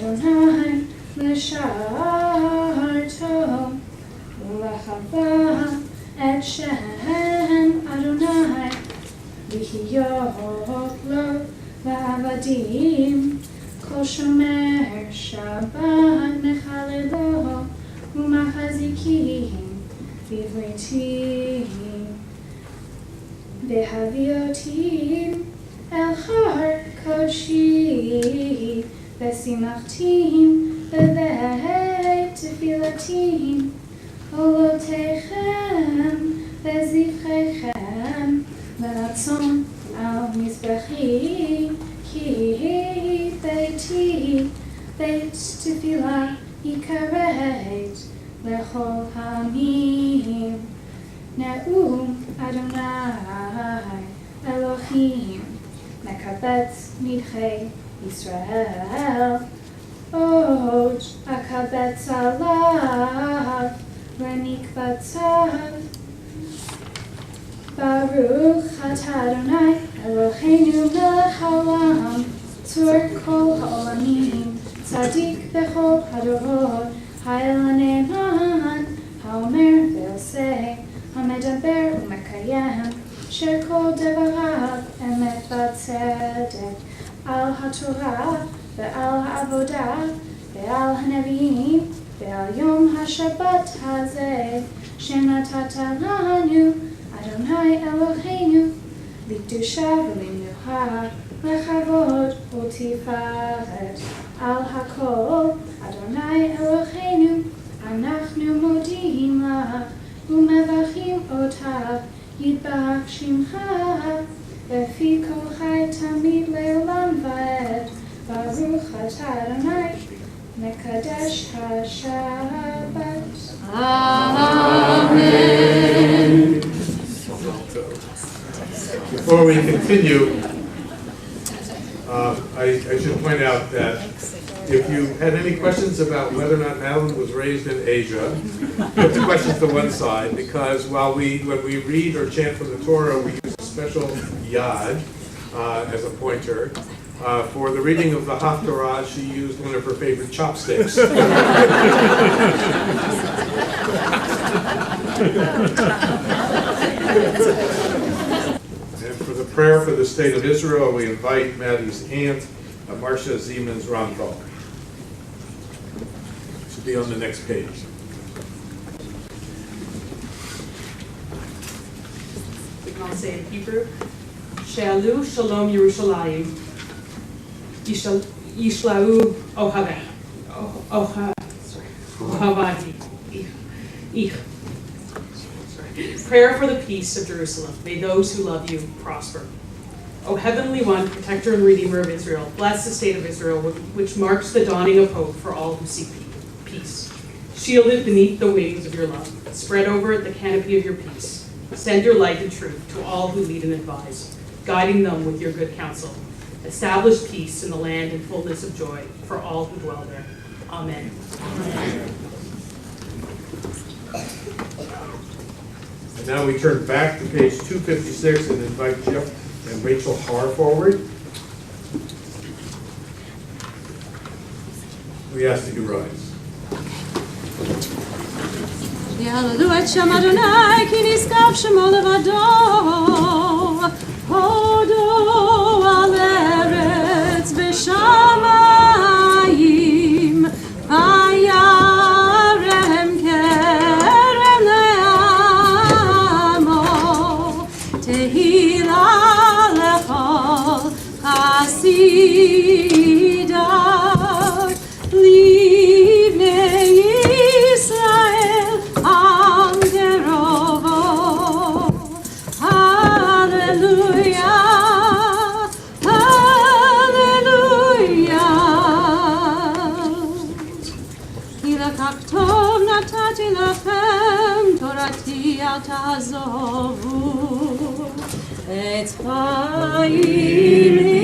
Adonai l'sharto u'lachava et Shem Adonai l'hiyot lo la'avadim kol shomer Shabbat mechalelo u'machazikim v'ivritim v'haviotim el har koshi v'simachtim b'beit tefilatim olotechem v'zivchechem v'ratzon al mizbechi ki beiti beit tefilah ikaret lechol hamim Ne'um Adonai Elohim Mekabetz Nidchei Yisrael Od Akabetz Alav Lenikbatzav Baruch Atah Adonai Eloheinu melech haolam Tzur kol ha'olamim Tzadik bechol hadorot Ha'el ha'ne'eman Ha'omer ve'oseh Hamedaber u'mekayem Sher kol devarav emet v'tzedek Al ha'torah ve'al ha'avodah ve'al ha'nevi'im ve'al yom ha'shabbat hazeh Shenatata lanu Adonai Eloheinu L'kedusha v'le'menucha Lechavod u'tifaret Al ha'kol Adonai Eloheinu Anachnu modi'im lach Umevachim otav yitbarach shimcha Vefi kol chai tamid le'olam va'ed Baruch atah Adonai Mekadesh ha'shabbat Amen. Before we continue, I should point out that if you had any questions about whether or not Madeline was raised in Asia, put the questions to one side, because when we read or chant from the Torah, we use a special yad as a pointer. For the reading of the Haftarah, she used one of her favorite chopsticks. And for the prayer for the state of Israel, we invite Maddie's aunt, BatMitzvahZemans3. Should be on the next page. I'll say in Hebrew. She'alu shalom Yerushalayim. Yishlau Ohavati. Prayer for the peace of Jerusalem. May those who love you prosper. O Heavenly One, Protector and Redeemer of Israel, bless the state of Israel, which marks the dawning of hope for all who seek peace. Shield it beneath the wings of your love. Spread over it the canopy of your peace. Send your light and truth to all who lead and advise, guiding them with your good counsel. Establish peace in the land and fullness of joy for all who dwell there. Amen. Amen. And now we turn back to page 256 and invite Jeff and Rachel Har forward. We ask that you rise. יעלו את שם אדוני כי נשגב שמו לבדו הודו על ארץ ושמיים הירם קרן לעמו תהילה לכל חסידיו לבני ישראל עם קרובו הללויה הללויה כי לקח טוב נתתי לכם תורתי אל תעזובו את חיימי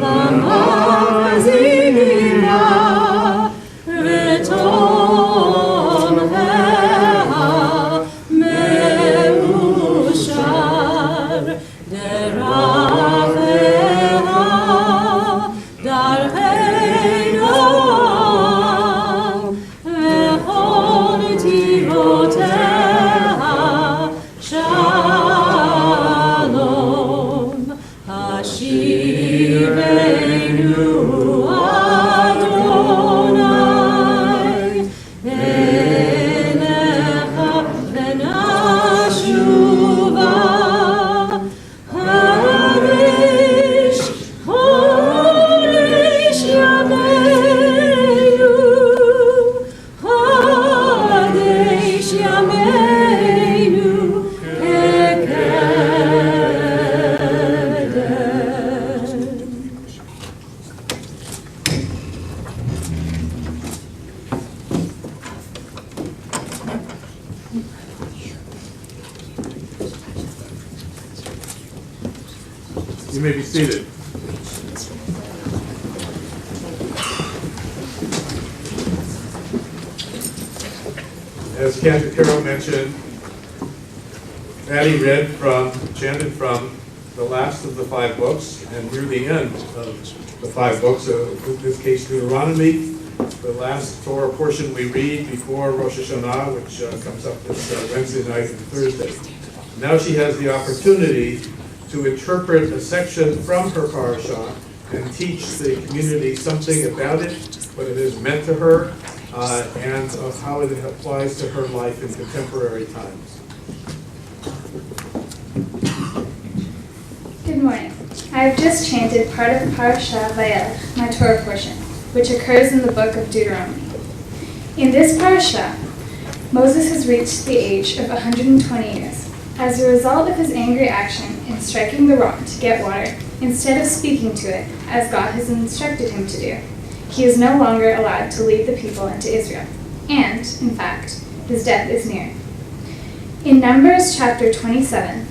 למחזיקים לה ותומכיה מאושר דרכיה דרכנו You may be seated. As Captain Carroll mentioned, Patty chanted from the last of the 5 books, and near the end of the 5 books, in this case Deuteronomy, the last Torah portion we read before Rosh Hashanah, which comes up this Wednesday night and Thursday. Now she has the opportunity to interpret a section from her parashah and teach the community something about it, what it has meant to her, and of how it applies to her life in contemporary times. Good morning. I have just chanted part of Parashah Vayelech, my Torah portion, which occurs in the book of Deuteronomy. In this parashah, Moses has reached the age of 120 years. As a result of his angry action in striking the rock to get water, instead of speaking to it, as God has instructed him to do, he is no longer allowed to lead the people into Israel. And, in fact, his death is near. In Numbers chapter 27,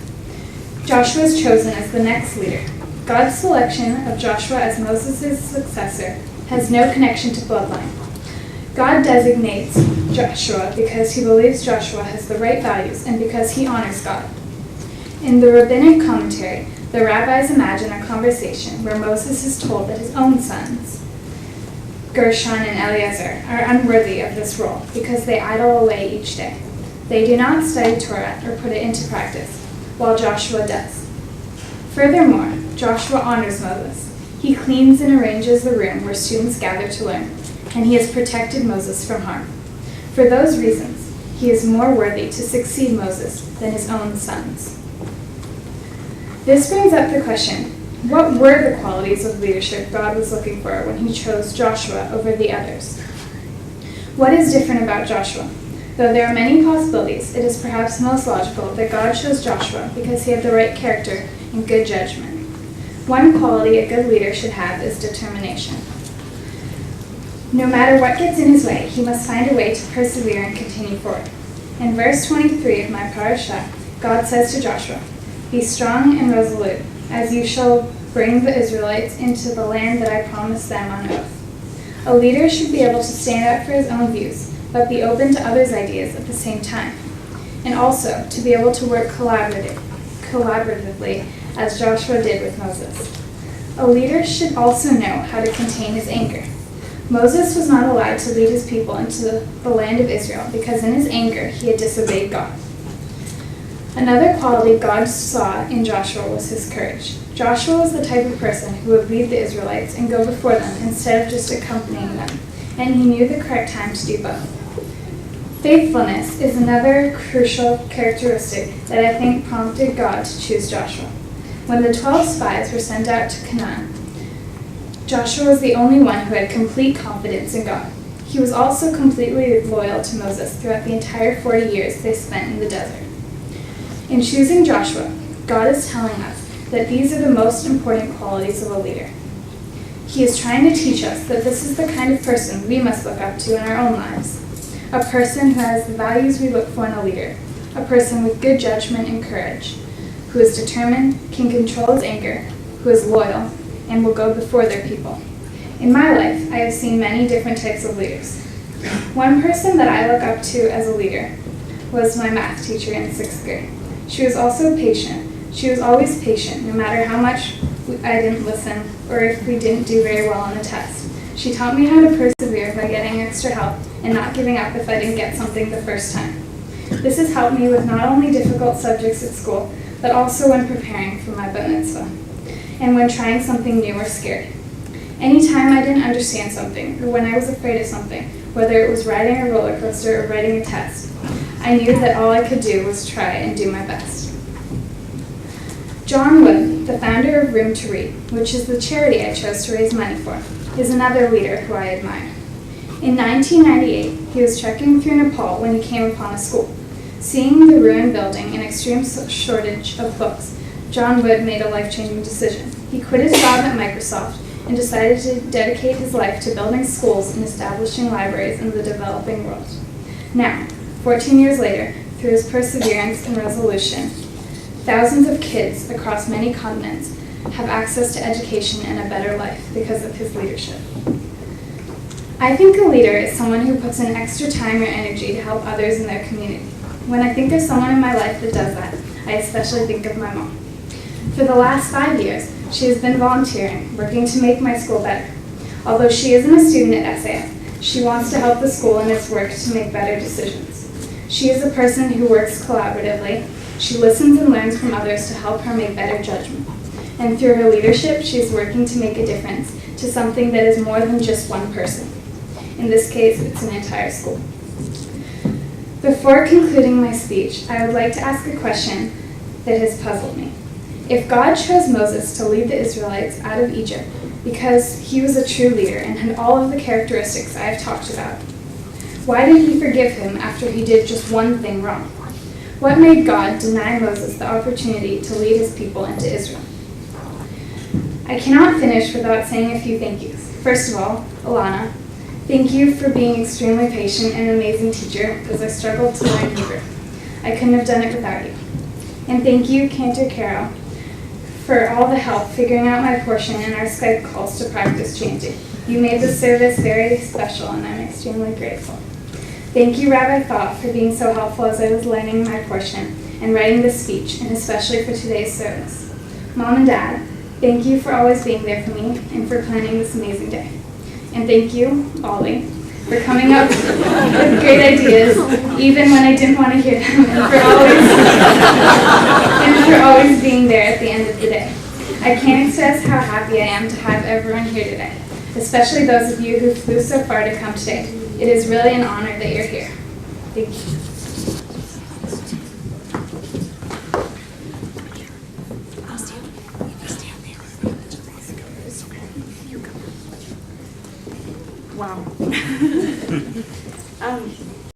Joshua is chosen as the next leader. God's selection of Joshua as Moses' successor has no connection to bloodline. God designates Joshua because he believes Joshua has the right values and because he honors God. In the rabbinic commentary, the rabbis imagine a conversation where Moses is told that his own sons, Gershon and Eleazar, are unworthy of this role because they idle away each day. They do not study Torah or put it into practice, while Joshua does. Furthermore, Joshua honors Moses. He cleans and arranges the room where students gather to learn, and he has protected Moses from harm. For those reasons, he is more worthy to succeed Moses than his own sons. This brings up the question, what were the qualities of leadership God was looking for when he chose Joshua over the others? What is different about Joshua? Though there are many possibilities, it is perhaps most logical that God chose Joshua because he had the right character and good judgment. One quality a good leader should have is determination. No matter what gets in his way, he must find a way to persevere and continue forward. In verse 23 of my parashah, God says to Joshua, "Be strong and resolute, as you shall bring the Israelites into the land that I promised them on oath." A leader should be able to stand up for his own views, but be open to others' ideas at the same time, and also to be able to work collaboratively, as Joshua did with Moses. A leader should also know how to contain his anger. Moses was not allowed to lead his people into the land of Israel because in his anger he had disobeyed God. Another quality God saw in Joshua was his courage. Joshua was the type of person who would lead the Israelites and go before them instead of just accompanying them, and he knew the correct time to do both. Faithfulness is another crucial characteristic that I think prompted God to choose Joshua. When the 12 spies were sent out to Canaan, Joshua was the only one who had complete confidence in God. He was also completely loyal to Moses throughout the entire 40 years they spent in the desert. In choosing Joshua, God is telling us that these are the most important qualities of a leader. He is trying to teach us that this is the kind of person we must look up to in our own lives. A person who has the values we look for in a leader. A person with good judgment and courage, who is determined, can control his anger, who is loyal, and will go before their people. In my life, I have seen many different types of leaders. One person that I look up to as a leader was my math teacher in 6th grade. She was also patient. She was always patient, no matter how much I didn't listen or if we didn't do very well on the test. She taught me how to persevere by getting extra help and not giving up if I didn't get something the first time. This has helped me with not only difficult subjects at school, but also when preparing for my BatMitzvah and when trying something new or scared. Anytime I didn't understand something or when I was afraid of something, whether it was riding a roller coaster or writing a test, I knew that all I could do was try and do my best. John Wood, the founder of Room to Read, which is the charity I chose to raise money for, is another leader who I admire. In 1998, he was trekking through Nepal when he came upon a school. Seeing the ruined building and extreme shortage of books, John Wood made a life-changing decision. He quit his job at Microsoft and decided to dedicate his life to building schools and establishing libraries in the developing world. Now, 14 years later, through his perseverance and resolution, thousands of kids across many continents have access to education and a better life because of his leadership. I think a leader is someone who puts in extra time or energy to help others in their community. When I think of someone in my life that does that, I especially think of my mom. For the last 5 years, she has been volunteering, working to make my school better. Although she isn't a student at SAF, she wants to help the school in its work to make better decisions. She is a person who works collaboratively. She listens and learns from others to help her make better judgment. And through her leadership, she is working to make a difference to something that is more than just one person. In this case, it's an entire school. Before concluding my speech, I would like to ask a question that has puzzled me. If God chose Moses to lead the Israelites out of Egypt because he was a true leader and had all of the characteristics I have talked about, why did he forgive him after he did just one thing wrong? What made God deny Moses the opportunity to lead his people into Israel? I cannot finish without saying a few thank yous. First of all, Alana, thank you for being extremely patient and an amazing teacher as I struggled to learn Hebrew. I couldn't have done it without you. And thank you, Cantor Carol, for all the help figuring out my portion in our Skype calls to practice chanting. You made the service very special and I'm extremely grateful. Thank you, Rabbi Thought, for being so helpful as I was learning my portion and writing this speech, and especially for today's service. Mom and Dad, thank you for always being there for me and for planning this amazing day. And thank you, Ollie, for coming up with great ideas, even when I didn't want to hear them, and for always being there at the end of the day. I can't express how happy I am to have everyone here today, especially those of you who flew so far to come today. It is really an honor that you're here. Thank you. Wow.